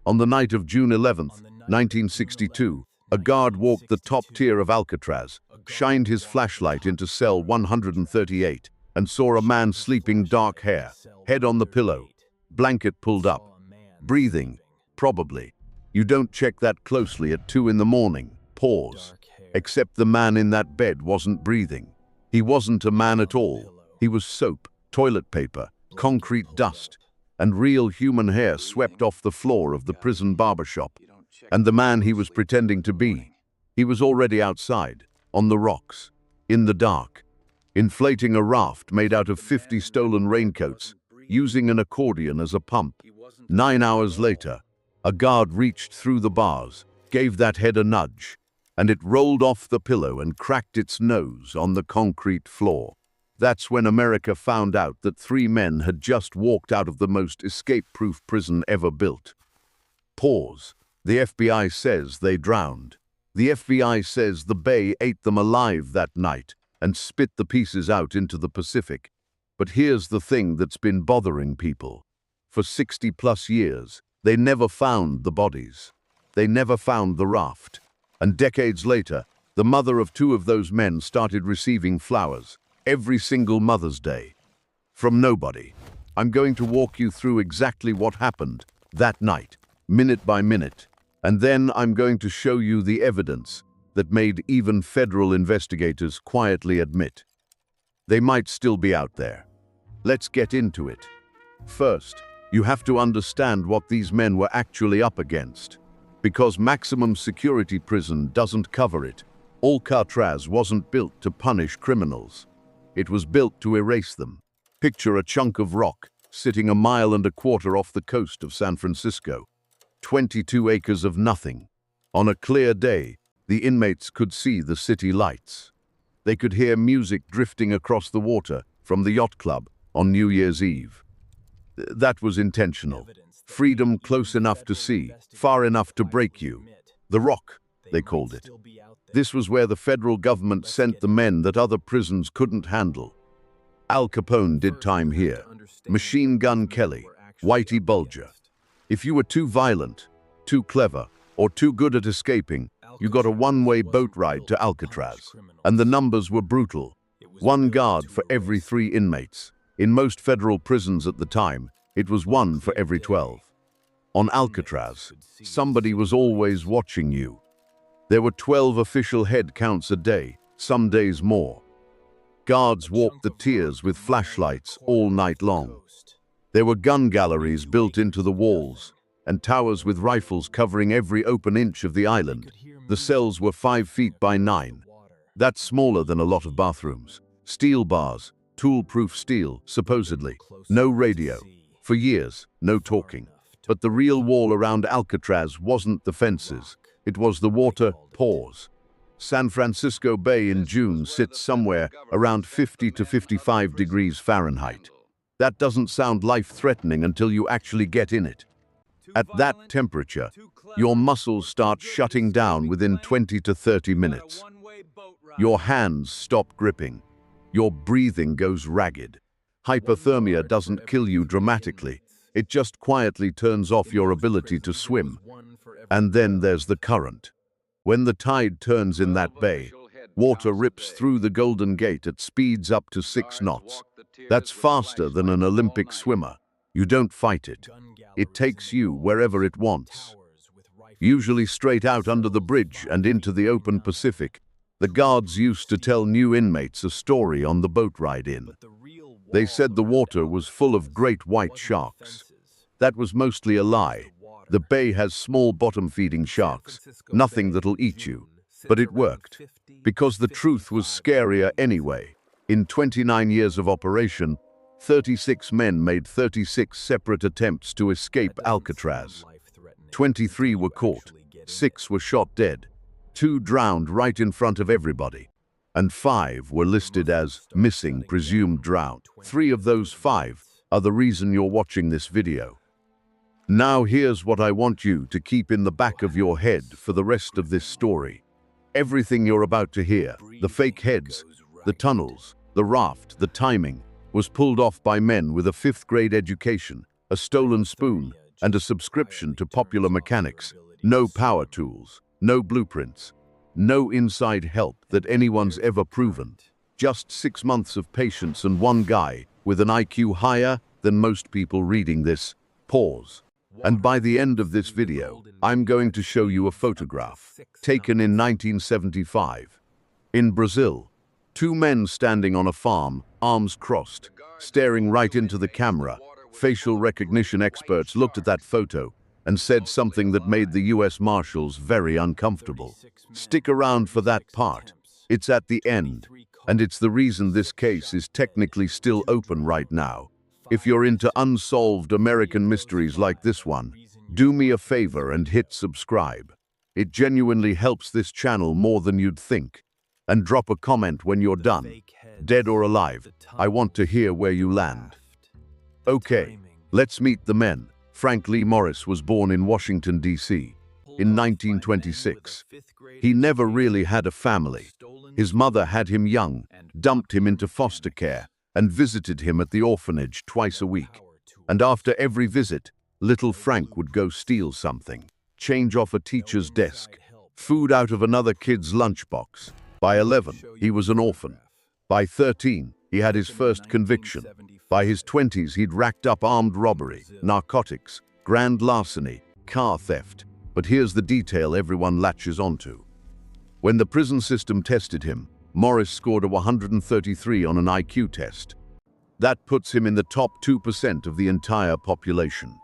On the night of June 11th, 1962, a guard walked the top tier of Alcatraz, shined his flashlight into cell 138, and saw a man sleeping, dark hair, head on the pillow, blanket pulled up, breathing, probably. You don't check that closely at 2 in the morning. Pause. Except the man in that bed wasn't breathing. He wasn't a man at all. He was soap, toilet paper, concrete dust, and real human hair swept off the floor of the prison barbershop. And the man he was pretending to be, he was already outside, on the rocks, in the dark, inflating a raft made out of 50 stolen raincoats, using an accordion as a pump. 9 hours later, a guard reached through the bars, gave that head a nudge, and it rolled off the pillow and cracked its nose on the concrete floor. That's when America found out that 3 men had just walked out of the most escape-proof prison ever built. Pause. The FBI says they drowned. The FBI says the bay ate them alive that night and spit the pieces out into the Pacific. But here's the thing that's been bothering people. For 60+ years, they never found the bodies. They never found the raft. And decades later, the mother of 2 of those men started receiving flowers every single Mother's Day. From nobody. I'm going to walk you through exactly what happened that night, minute by minute. And then I'm going to show you the evidence that made even federal investigators quietly admit they might still be out there. Let's get into it. First, you have to understand what these men were actually up against. Because maximum security prison doesn't cover it, Alcatraz wasn't built to punish criminals. It was built to erase them. Picture a chunk of rock sitting 1.25 miles off the coast of San Francisco. 22 acres of nothing. On a clear day, the inmates could see the city lights. They could hear music drifting across the water from the yacht club on New Year's Eve. That was intentional. Freedom close enough to see, far enough to break you. The Rock, they called it. This was where the federal government sent the men that other prisons couldn't handle. Al Capone did time here. Machine Gun Kelly, Whitey Bulger. If you were too violent, too clever, or too good at escaping, you got a one-way boat ride to Alcatraz. And the numbers were brutal. 1 guard for every 3 inmates. In most federal prisons at the time, it was 1 for every 12. On Alcatraz, somebody was always watching you. There were 12 official head counts a day, some days more. Guards walked the tiers with flashlights all night long. There were gun galleries built into the walls, and towers with rifles covering every open inch of the island. The cells were 5 feet by 9. That's smaller than a lot of bathrooms. Steel bars, tool-proof steel, supposedly. No radio. For years, no talking. But the real wall around Alcatraz wasn't the fences. It was the water. Pause. San Francisco Bay in June sits somewhere around 50 to 55 degrees Fahrenheit. That doesn't sound life-threatening until you actually get in it. At that temperature, your muscles start shutting down within 20 to 30 minutes. Your hands stop gripping. Your breathing goes ragged. Hypothermia doesn't kill you dramatically. It just quietly turns off your ability to swim. And then there's the current. When the tide turns in that bay, water rips through the Golden Gate at speeds up to 6 knots. That's faster than an Olympic swimmer. You don't fight it. It takes you wherever it wants. Usually straight out under the bridge and into the open Pacific. The guards used to tell new inmates a story on the boat ride in. They said the water was full of great white sharks. That was mostly a lie. The bay has small bottom-feeding sharks, nothing that'll eat you. But it worked, because the truth was scarier anyway. In 29 years of operation, 36 men made 36 separate attempts to escape Alcatraz. 23 were caught, 6 were shot dead, 2 drowned right in front of everybody, and 5 were listed as missing, presumed drowned. 3 of those 5 are the reason you're watching this video. Now here's what I want you to keep in the back of your head for the rest of this story. Everything you're about to hear, the fake heads, the tunnels, the raft, the timing, was pulled off by men with a 5th grade education, a stolen spoon, and a subscription to Popular Mechanics. No power tools, no blueprints, no inside help that anyone's ever proven. Just 6 months of patience and one guy with an IQ higher than most people reading this. Pause. And by the end of this video, I'm going to show you a photograph taken in 1975. In Brazil, 2 men standing on a farm, arms crossed, staring right into the camera. Facial recognition experts looked at that photo and said something that made the US Marshals very uncomfortable. Stick around for that part. It's at the end, and it's the reason this case is technically still open right now. If you're into unsolved American mysteries like this one, do me a favor and hit subscribe. It genuinely helps this channel more than you'd think. And drop a comment when you're done. Dead or alive, I want to hear where you land. Okay, let's meet the men. Frank Lee Morris was born in Washington, D.C. in 1926. He never really had a family. His mother had him young, dumped him into foster care, and visited him at the orphanage twice a week. And after every visit, little Frank would go steal something, change off a teacher's desk, food out of another kid's lunchbox. By 11, he was an orphan. By 13, he had his first conviction. By his 20s, he'd racked up armed robbery, narcotics, grand larceny, car theft. But here's the detail everyone latches onto. When the prison system tested him, Morris scored a 133 on an IQ test. That puts him in the top 2% of the entire population.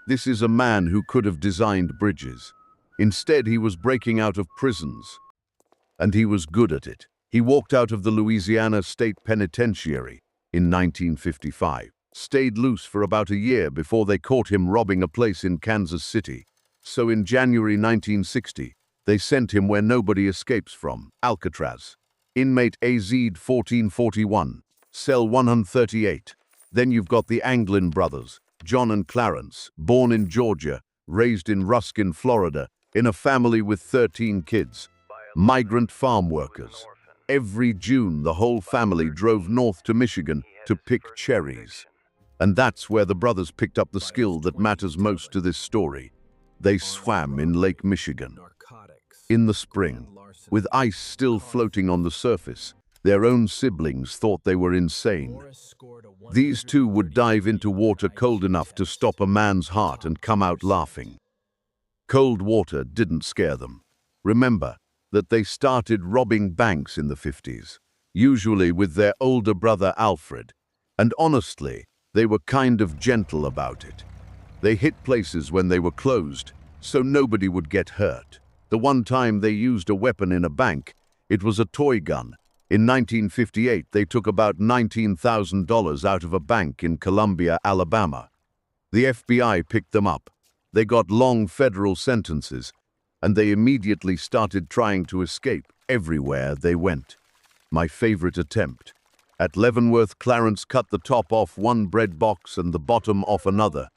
This is a man who could have designed bridges. Instead, he was breaking out of prisons. And he was good at it. He walked out of the Louisiana State Penitentiary in 1955, stayed loose for about a year before they caught him robbing a place in Kansas City. So in January 1960, they sent him where nobody escapes from, Alcatraz. Inmate AZ 1441, cell 138. Then you've got the Anglin brothers, John and Clarence, born in Georgia, raised in Ruskin, Florida, in a family with 13 kids. Migrant farm workers. Every June, the whole family drove north to Michigan to pick cherries. And that's where the brothers picked up the skill that matters most to this story. They swam in Lake Michigan. In the spring, with ice still floating on the surface, their own siblings thought they were insane. These two would dive into water cold enough to stop a man's heart and come out laughing. Cold water didn't scare them. Remember that they started robbing banks in the 50s, usually with their older brother Alfred. And honestly, they were kind of gentle about it. They hit places when they were closed, so nobody would get hurt. The one time they used a weapon in a bank, it was a toy gun. In 1958, they took about $19,000 out of a bank in Columbia, Alabama. The FBI picked them up. They got long federal sentences, and they immediately started trying to escape everywhere they went. My favorite attempt. At Leavenworth, Clarence cut the top off one bread box and the bottom off another,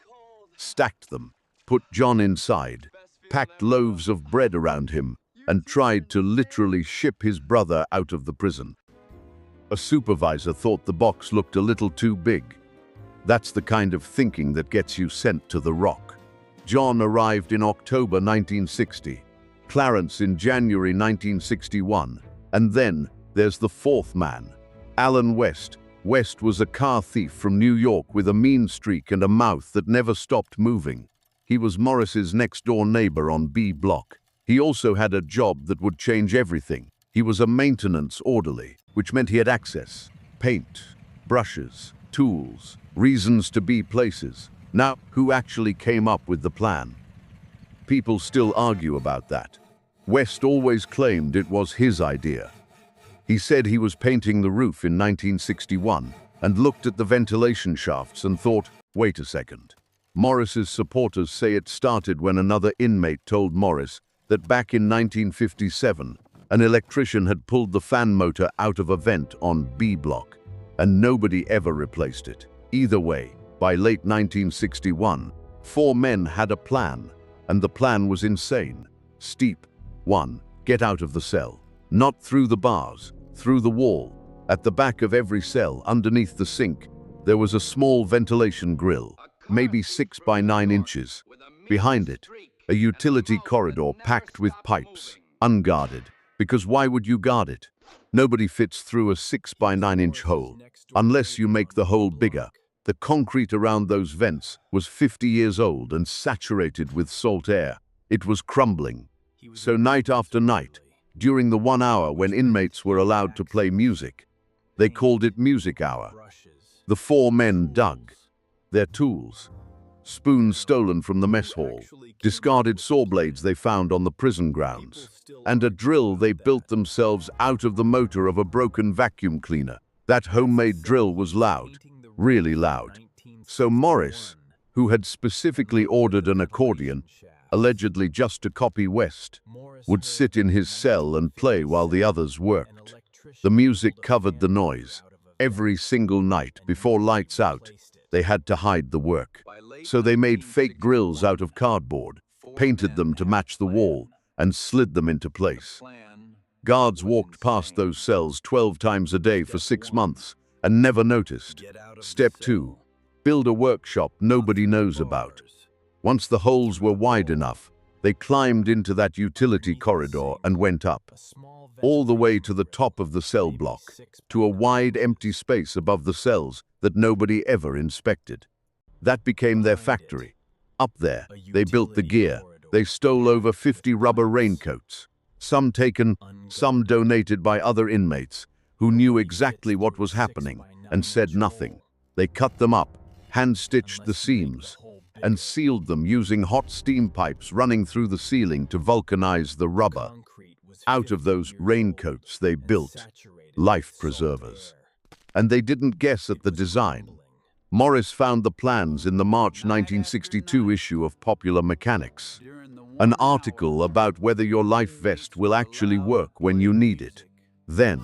stacked them, put John inside, packed loaves of bread around him, and tried to literally ship his brother out of the prison. A supervisor thought the box looked a little too big. That's the kind of thinking that gets you sent to the Rock. John arrived in October 1960, Clarence in January 1961, and then there's the fourth man, Alan West. West was a car thief from New York with a mean streak and a mouth that never stopped moving. He was Morris's next-door neighbor on B Block. He also had a job that would change everything. He was a maintenance orderly, which meant he had access, paint, brushes, tools, reasons to be places. Now, who actually came up with the plan? People still argue about that. West always claimed it was his idea. He said he was painting the roof in 1961 and looked at the ventilation shafts and thought, wait a second. Morris's supporters say it started when another inmate told Morris that back in 1957, an electrician had pulled the fan motor out of a vent on B Block, and nobody ever replaced it. Either way, by late 1961, 4 men had a plan, and the plan was insane. Steep. 1. Get out of the cell. Not through the bars, through the wall. At the back of every cell, underneath the sink, there was a small ventilation grill, maybe 6 by 9 inches. Behind it, a utility corridor packed with pipes, unguarded, because why would you guard it? Nobody fits through a 6 by 9-inch hole, unless you make the hole bigger. The concrete around those vents was 50 years old and saturated with salt air. It was crumbling. So night after night, during the 1 hour when inmates were allowed to play music, they called it music hour. The 4 men dug. Their tools: spoons stolen from the mess hall, discarded saw blades they found on the prison grounds, and a drill they built themselves out of the motor of a broken vacuum cleaner. That homemade drill was loud, really loud. So Morris, who had specifically ordered an accordion, allegedly just to copy West, would sit in his cell and play while the others worked. The music covered the noise. Every single night, before lights out, they had to hide the work. So they made fake grills out of cardboard, painted them to match the wall, and slid them into place. Guards walked past those cells 12 times a day for 6 months and never noticed. Step 2. Build a workshop nobody knows about. Once the holes were wide enough, they climbed into that utility corridor and went up, all the way to the top of the cell block, to a wide empty space above the cells that nobody ever inspected. That became their factory. Up there, they built the gear. They stole over 50 rubber raincoats, some taken, some donated by other inmates, who knew exactly what was happening and said nothing. They cut them up, hand-stitched the seams, and sealed them using hot steam pipes running through the ceiling to vulcanize the rubber. Out of those raincoats they built life preservers. And they didn't guess at the design. Morris found the plans in the March 1962 issue of Popular Mechanics, an article about whether your life vest will actually work when you need it. Then,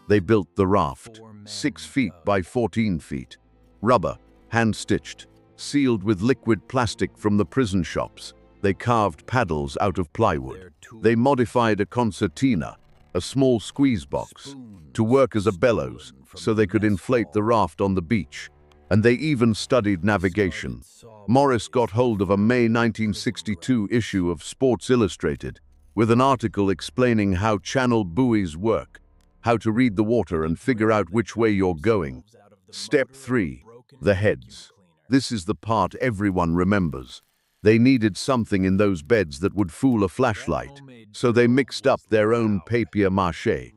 they built the raft, 6 feet by 14 feet, rubber, hand-stitched, sealed with liquid plastic from the prison shops. They carved paddles out of plywood. They modified a concertina, a small squeeze box, to work as a bellows so they could inflate the raft on the beach. And they even studied navigation. Morris got hold of a May 1962 issue of Sports Illustrated with an article explaining how channel buoys work, how to read the water and figure out which way you're going. Step 3. The heads. This is the part everyone remembers. They needed something in those beds that would fool a flashlight, so they mixed up their own papier-mâché,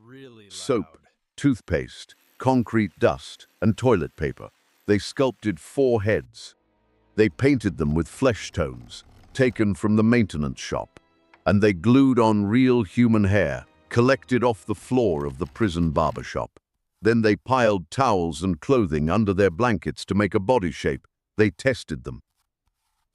soap, toothpaste, concrete dust, and toilet paper. They sculpted 4 heads. They painted them with flesh tones, taken from the maintenance shop, and they glued on real human hair, collected off the floor of the prison barbershop. Then they piled towels and clothing under their blankets to make a body shape. They tested them.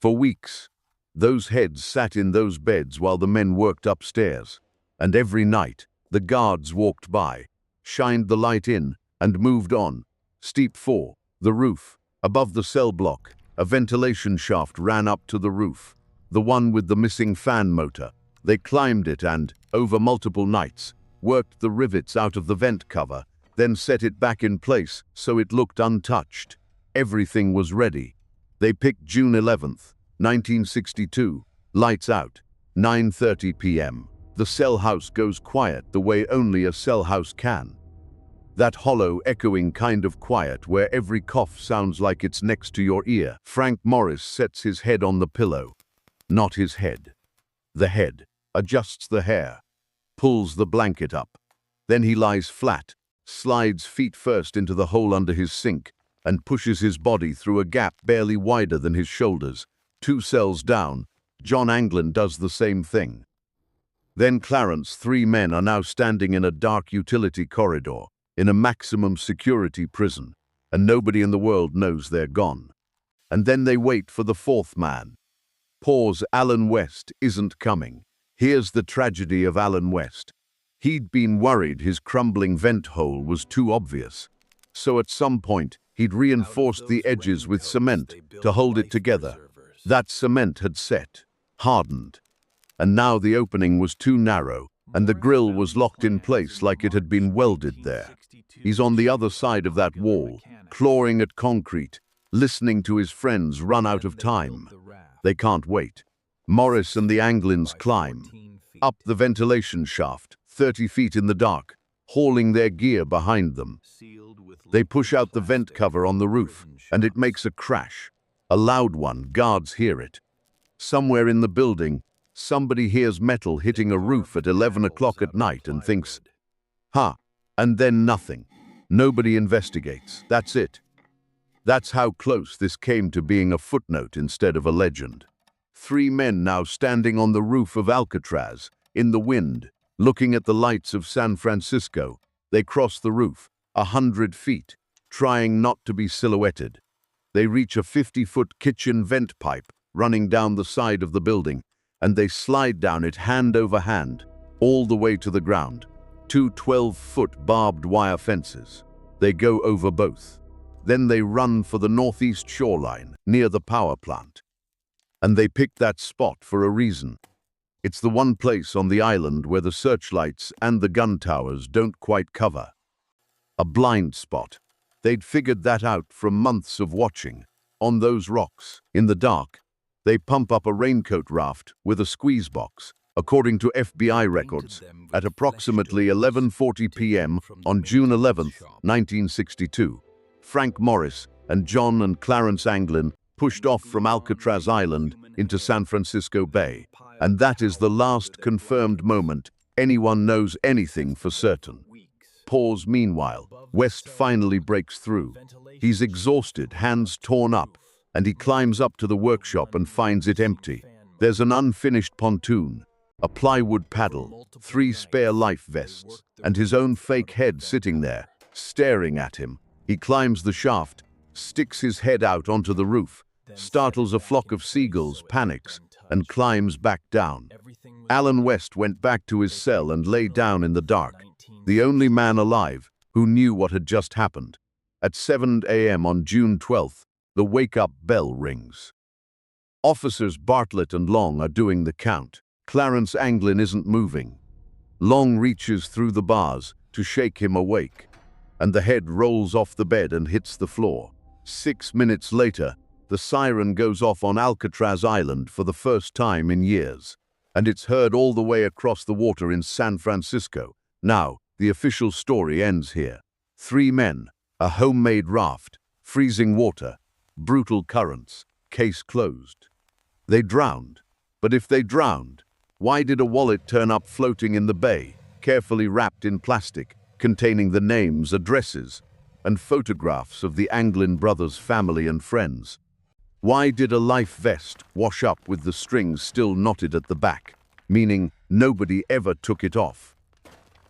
For weeks, those heads sat in those beds while the men worked upstairs, and every night, the guards walked by, shined the light in, and moved on. Step 4. The roof. Above the cell block, a ventilation shaft ran up to the roof, the one with the missing fan motor. They climbed it and, over multiple nights, worked the rivets out of the vent cover, then set it back in place so it looked untouched. Everything was ready. They picked June 11th, 1962, lights out, 9:30 p.m. The cell house goes quiet the way only a cell house can. That hollow, echoing kind of quiet where every cough sounds like it's next to your ear. Frank Morris sets his head on the pillow. Not his head. The head. Adjusts the hair. Pulls the blanket up. Then he lies flat, slides feet first into the hole under his sink, and pushes his body through a gap barely wider than his shoulders. 2 cells down, John Anglin does the same thing. Then Clarence, 3 men are now standing in a dark utility corridor, in a maximum security prison, and nobody in the world knows they're gone. And then they wait for the 4th man. Pause. Alan West isn't coming. Here's the tragedy of Alan West. He'd been worried his crumbling vent hole was too obvious. So at some point, he'd reinforced the edges with cement to hold it together. That cement had set, hardened, and now the opening was too narrow, and the grill was locked in place like it had been welded there. He's on the other side of that wall, clawing at concrete, listening to his friends run out of time. They can't wait. Morris and the Anglins climb up the ventilation shaft, 30 feet in the dark, hauling their gear behind them. They push out the vent cover on the roof, and it makes a crash. A loud one, guards hear it. Somewhere in the building, somebody hears metal hitting a roof at 11 o'clock at night and thinks, and then nothing. Nobody investigates. That's it. That's how close this came to being a footnote instead of a legend. 3 men now standing on the roof of Alcatraz, in the wind, looking at the lights of San Francisco. They cross the roof, 100 feet, trying not to be silhouetted. They reach a 50-foot kitchen vent pipe running down the side of the building, and they slide down it hand over hand, all the way to the ground. 2 12-foot barbed wire fences. They go over both. Then they run for the northeast shoreline, near the power plant. And they pick that spot for a reason. It's the one place on the island where the searchlights and the gun towers don't quite cover. A blind spot. They'd figured that out from months of watching. On those rocks, in the dark, they pump up a raincoat raft with a squeeze box. According to FBI records, at approximately 11:40 p.m. on June 11, 1962, Frank Morris and John and Clarence Anglin pushed off from Alcatraz Island into San Francisco Bay, and that is the last confirmed moment anyone knows anything for certain. Pause. Meanwhile, West finally breaks through. He's exhausted, hands torn up, and he climbs up to the workshop and finds it empty. There's an unfinished pontoon, a plywood paddle, 3 spare life vests, and his own fake head sitting there, staring at him. He climbs the shaft, sticks his head out onto the roof, startles a flock of seagulls, panics, and climbs back down. Alan West went back to his cell and lay down in the dark, the only man alive who knew what had just happened. At 7 a.m. on June 12th, the wake-up bell rings. Officers Bartlett and Long are doing the count. Clarence Anglin isn't moving. Long reaches through the bars to shake him awake, and the head rolls off the bed and hits the floor. 6 minutes later, the siren goes off on Alcatraz Island for the first time in years, and it's heard all the way across the water in San Francisco. Now, the official story ends here. 3 men, a homemade raft, freezing water, brutal currents, case closed. They drowned. But if they drowned, why did a wallet turn up floating in the bay, carefully wrapped in plastic, containing the names, addresses, and photographs of the Anglin brothers' family and friends? Why did a life vest wash up with the strings still knotted at the back, meaning nobody ever took it off?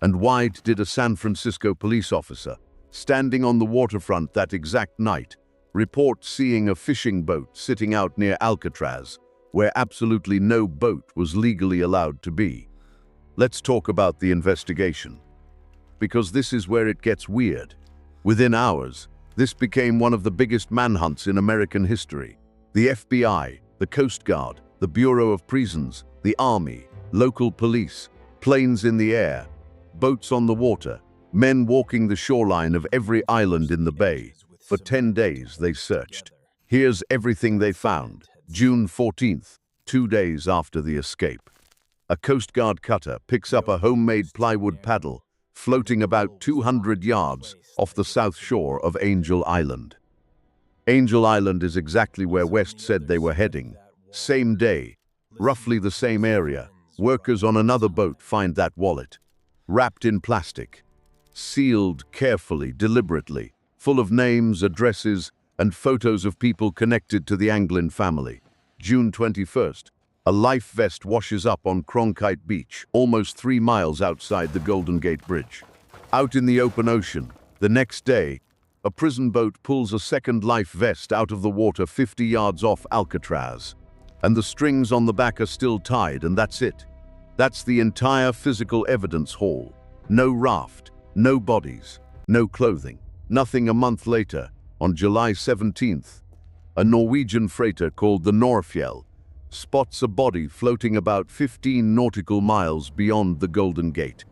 And why did a San Francisco police officer, standing on the waterfront that exact night, report seeing a fishing boat sitting out near Alcatraz, where absolutely no boat was legally allowed to be? Let's talk about the investigation, because this is where it gets weird. Within hours, this became one of the biggest manhunts in American history. The FBI, the Coast Guard, the Bureau of Prisons, the Army, local police, planes in the air, boats on the water, men walking the shoreline of every island in the bay. For 10 days they searched. Here's everything they found. June 14th, 2 days after the escape. A Coast Guard cutter picks up a homemade plywood paddle floating about 200 yards off the south shore of Angel Island. Angel Island is exactly where West said they were heading. Same day, roughly the same area, workers on another boat find that wallet, wrapped in plastic, sealed carefully, deliberately, full of names, addresses, and photos of people connected to the Anglin family. June 21st, a life vest washes up on Cronkite Beach, almost 3 miles outside the Golden Gate Bridge. Out in the open ocean, the next day, a prison boat pulls a second life vest out of the water 50 yards off Alcatraz, and the strings on the back are still tied, and that's it. That's the entire physical evidence haul. No raft, no bodies, no clothing, nothing. A month later, on July 17th, a Norwegian freighter called the Norfjell spots a body floating about 15 nautical miles beyond the Golden Gate.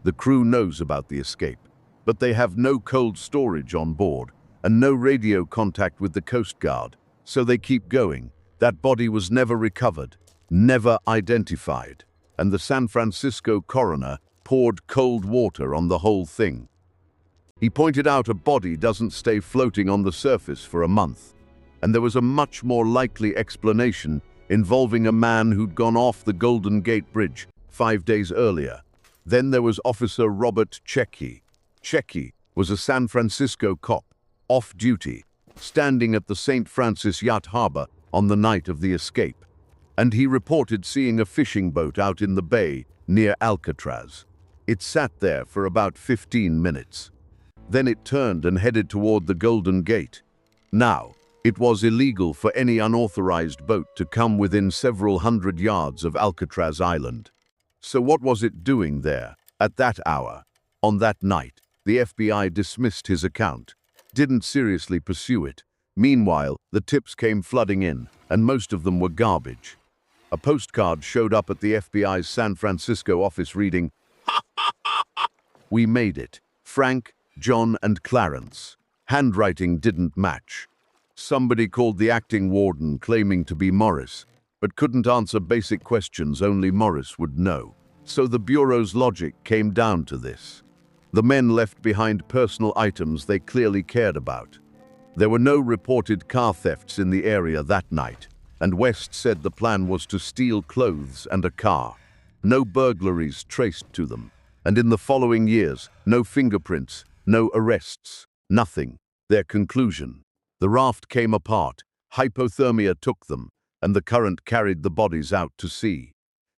The crew knows about the escape, but they have no cold storage on board and no radio contact with the Coast Guard, so they keep going, That body was never recovered, never identified, and the San Francisco coroner poured cold water on the whole thing. He pointed out a body doesn't stay floating on the surface for a month, and there was a much more likely explanation involving a man who'd gone off the Golden Gate Bridge 5 days earlier. Then there was Officer Robert Checky. Checky was a San Francisco cop, off duty, standing at the St. Francis Yacht Harbor on the night of the escape, and he reported seeing a fishing boat out in the bay near Alcatraz. It sat there for about 15 minutes. Then it turned and headed toward the Golden Gate. Now, it was illegal for any unauthorized boat to come within several hundred yards of Alcatraz Island. So what was it doing there, at that hour, on that night? The FBI dismissed his account, didn't seriously pursue it. Meanwhile, the tips came flooding in, and most of them were garbage. A postcard showed up at the FBI's San Francisco office reading, "We made it. Frank, John and Clarence." Handwriting didn't match. Somebody called the acting warden claiming to be Morris, but couldn't answer basic questions only Morris would know. So the Bureau's logic came down to this. The men left behind personal items they clearly cared about. There were no reported car thefts in the area that night, and West said the plan was to steal clothes and a car. No burglaries traced to them, and in the following years, no fingerprints, no arrests, nothing. Their conclusion: the raft came apart, hypothermia took them, and the current carried the bodies out to sea.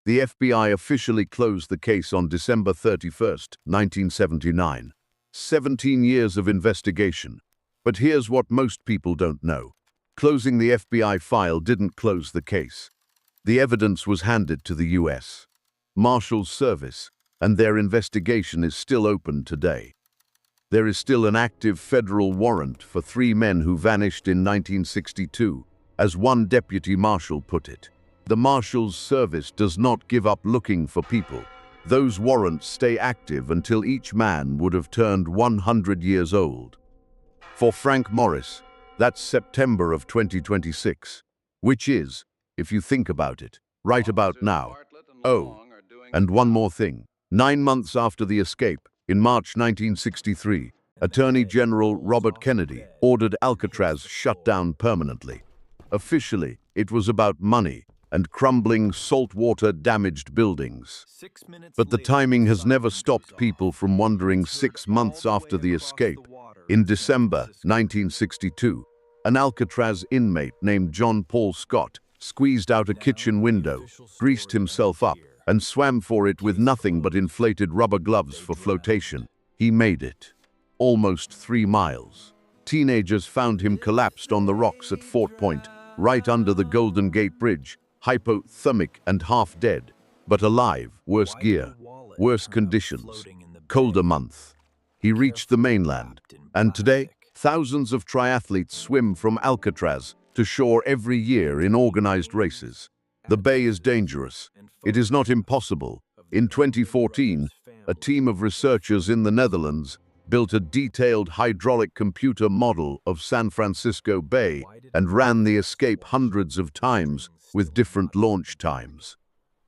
The FBI officially closed the case on December 31st, 1979. 17 years of investigation. But here's what most people don't know. Closing the FBI file didn't close the case. The evidence was handed to the U.S. Marshals Service, and their investigation is still open today. There is still an active federal warrant for 3 men who vanished in 1962, as one deputy marshal put it. The Marshals Service does not give up looking for people. Those warrants stay active until each man would have turned 100 years old. For Frank Morris, that's September of 2026, which is, if you think about it, right about now. Oh, and one more thing. 9 months after the escape, in March 1963, Attorney General Robert Kennedy ordered Alcatraz shut down permanently. Officially, it was about money and crumbling saltwater-damaged buildings. But the timing has never stopped people from wondering 6 months after the escape. In December 1962, an Alcatraz inmate named John Paul Scott squeezed out a kitchen window, greased himself up, and swam for it with nothing but inflated rubber gloves for flotation. He made it. Almost 3 miles. Teenagers found him collapsed on the rocks at Fort Point, right under the Golden Gate Bridge, hypothermic and half dead, but alive, worse gear, worse conditions, colder month. He reached the mainland, and today, thousands of triathletes swim from Alcatraz to shore every year in organized races. The bay is dangerous. It is not impossible. In 2014, a team of researchers in the Netherlands built a detailed hydraulic computer model of San Francisco Bay and ran the escape hundreds of times with different launch times.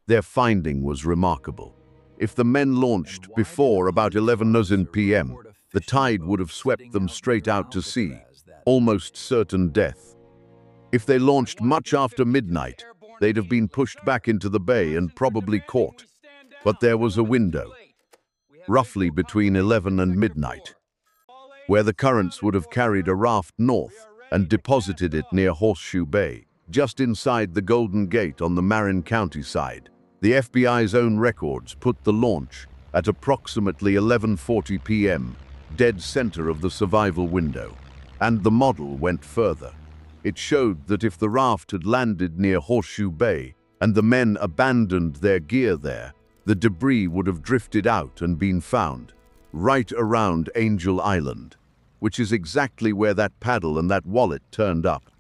Their finding was remarkable. If the men launched before about 11 p.m., the tide would have swept them straight out to sea, almost certain death. If they launched much after midnight, they'd have been pushed back into the bay and probably caught. But there was a window, roughly between 11 and midnight, where the currents would have carried a raft north and deposited it near Horseshoe Bay, just inside the Golden Gate on the Marin County side. The FBI's own records put the launch at approximately 11:40 p.m., dead center of the survival window. And the model went further. It showed that if the raft had landed near Horseshoe Bay and the men abandoned their gear there, the debris would have drifted out and been found right around Angel Island, which is exactly where that paddle and that wallet turned up.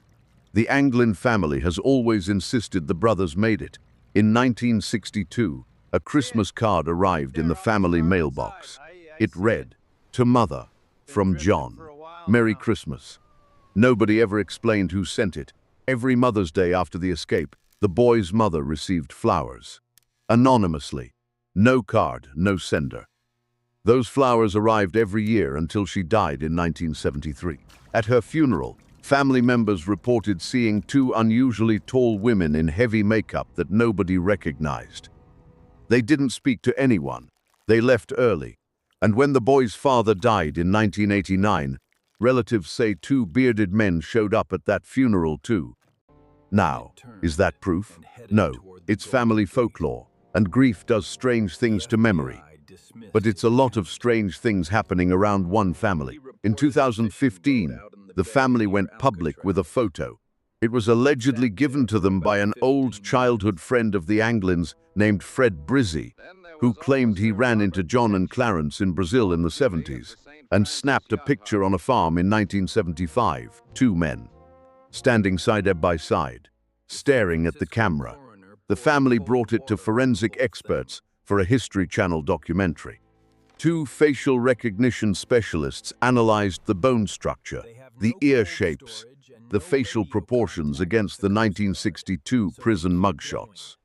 The Anglin family has always insisted the brothers made it. In 1962, a Christmas card arrived in the family mailbox. It read, "To Mother, from John. Merry Christmas." Nobody ever explained who sent it, Every Mother's Day after the escape, the boy's mother received flowers. Anonymously. No card, no sender. Those flowers arrived every year until she died in 1973. At her funeral, family members reported seeing two unusually tall women in heavy makeup that nobody recognized. They didn't speak to anyone. They left early. And when the boy's father died in 1989, relatives say two bearded men showed up at that funeral too. Now, is that proof? No, it's family folklore, and grief does strange things to memory. But it's a lot of strange things happening around one family. In 2015, the family went public with a photo. It was allegedly given to them by an old childhood friend of the Anglins named Fred Brizzi, who claimed he ran into John and Clarence in Brazil in the 70s and snapped a picture on a farm in 1975. Two men, standing side by side, staring at the camera. The family brought it to forensic experts for a History Channel documentary. Two facial recognition specialists analyzed the bone structure, the ear shapes, the facial proportions against the 1962 prison mugshots,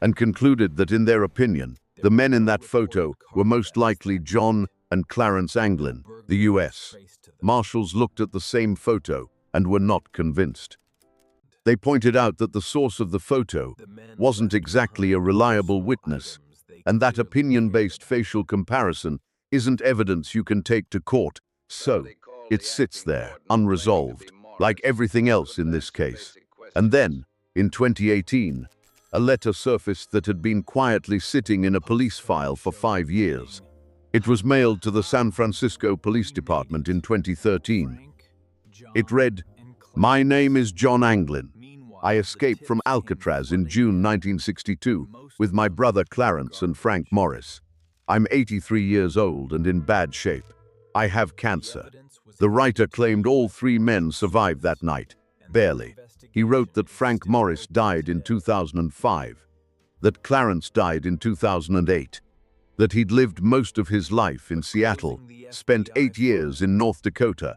and concluded that, in their opinion, the men in that photo were most likely John and Clarence Anglin, the U.S. Marshals looked at the same photo and were not convinced. They pointed out that the source of the photo wasn't exactly a reliable witness, and that opinion-based facial comparison isn't evidence you can take to court, so it sits there, unresolved, like everything else in this case. And then, in 2018, a letter surfaced that had been quietly sitting in a police file for 5 years. It was mailed to the San Francisco Police Department in 2013. It read, "My name is John Anglin. I escaped from Alcatraz in June 1962 with my brother Clarence and Frank Morris. I'm 83 years old and in bad shape. I have cancer." The writer claimed all three men survived that night. Barely. He wrote that Frank Morris died in 2005, that Clarence died in 2008, that he'd lived most of his life in Seattle, spent 8 years in North Dakota,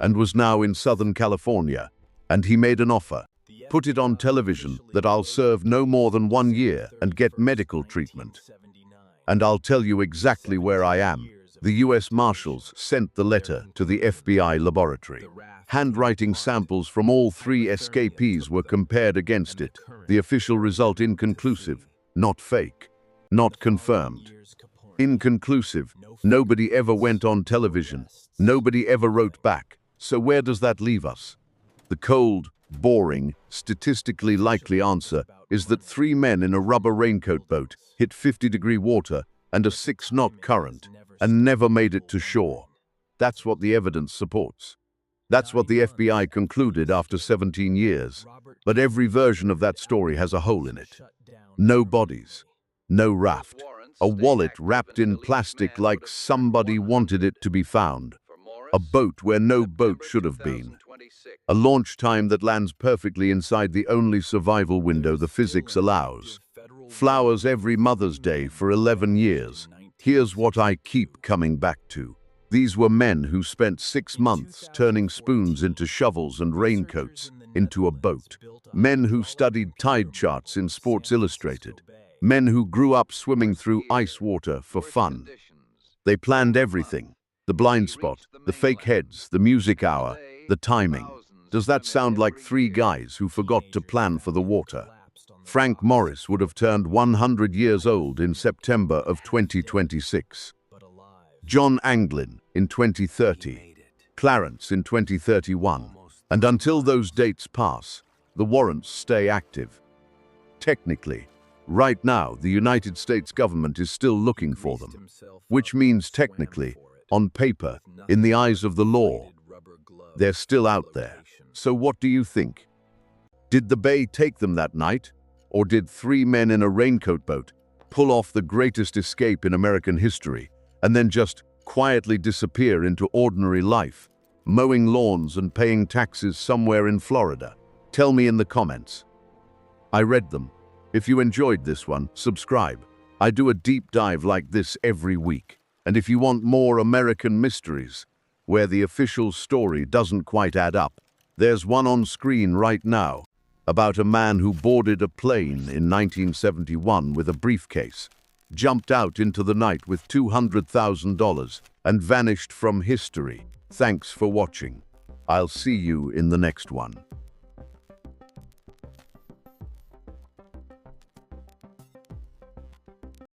and was now in Southern California, and he made an offer. Put it on television that I'll serve no more than 1 year and get medical treatment. And I'll tell you exactly where I am. The U.S. Marshals sent the letter to the FBI laboratory. Handwriting samples from all three escapees were compared against it. The official result inconclusive, not fake, not confirmed. Inconclusive. Nobody ever went on television. Nobody ever wrote back. So where does that leave us? The cold, boring, statistically likely answer is that 3 men in a rubber raincoat boat hit 50-degree water and a 6-knot current and never made it to shore. That's what the evidence supports. That's what the FBI concluded after 17 years. But every version of that story has a hole in it. No bodies, no raft, a wallet wrapped in plastic like somebody wanted it to be found, a boat where no boat should have been, a launch time that lands perfectly inside the only survival window the physics allows, flowers every Mother's Day for 11 years. Here's what I keep coming back to. These were men who spent 6 months turning spoons into shovels and raincoats into a boat. Men who studied tide charts in Sports Illustrated. Men who grew up swimming through ice water for fun. They planned everything. The blind spot, the fake heads, the music hour, the timing. Does that sound like 3 guys who forgot to plan for the water? Frank Morris would have turned 100 years old in September of 2026. John Anglin in 2030. Clarence in 2031. And until those dates pass, the warrants stay active. Technically, right now, the United States government is still looking for them, which means technically, on paper, in the eyes of the law, they're still out there. So what do you think? Did the Bay take them that night? Or did 3 men in a raincoat boat pull off the greatest escape in American history and then just quietly disappear into ordinary life, mowing lawns and paying taxes somewhere in Florida? Tell me in the comments. I read them. If you enjoyed this one, subscribe. I do a deep dive like this every week. And if you want more American mysteries, where the official story doesn't quite add up, There's one on screen right now about a man who boarded a plane in 1971 with a briefcase, jumped out into the night with $200,000, and vanished from history. Thanks for watching. I'll see you in the next one.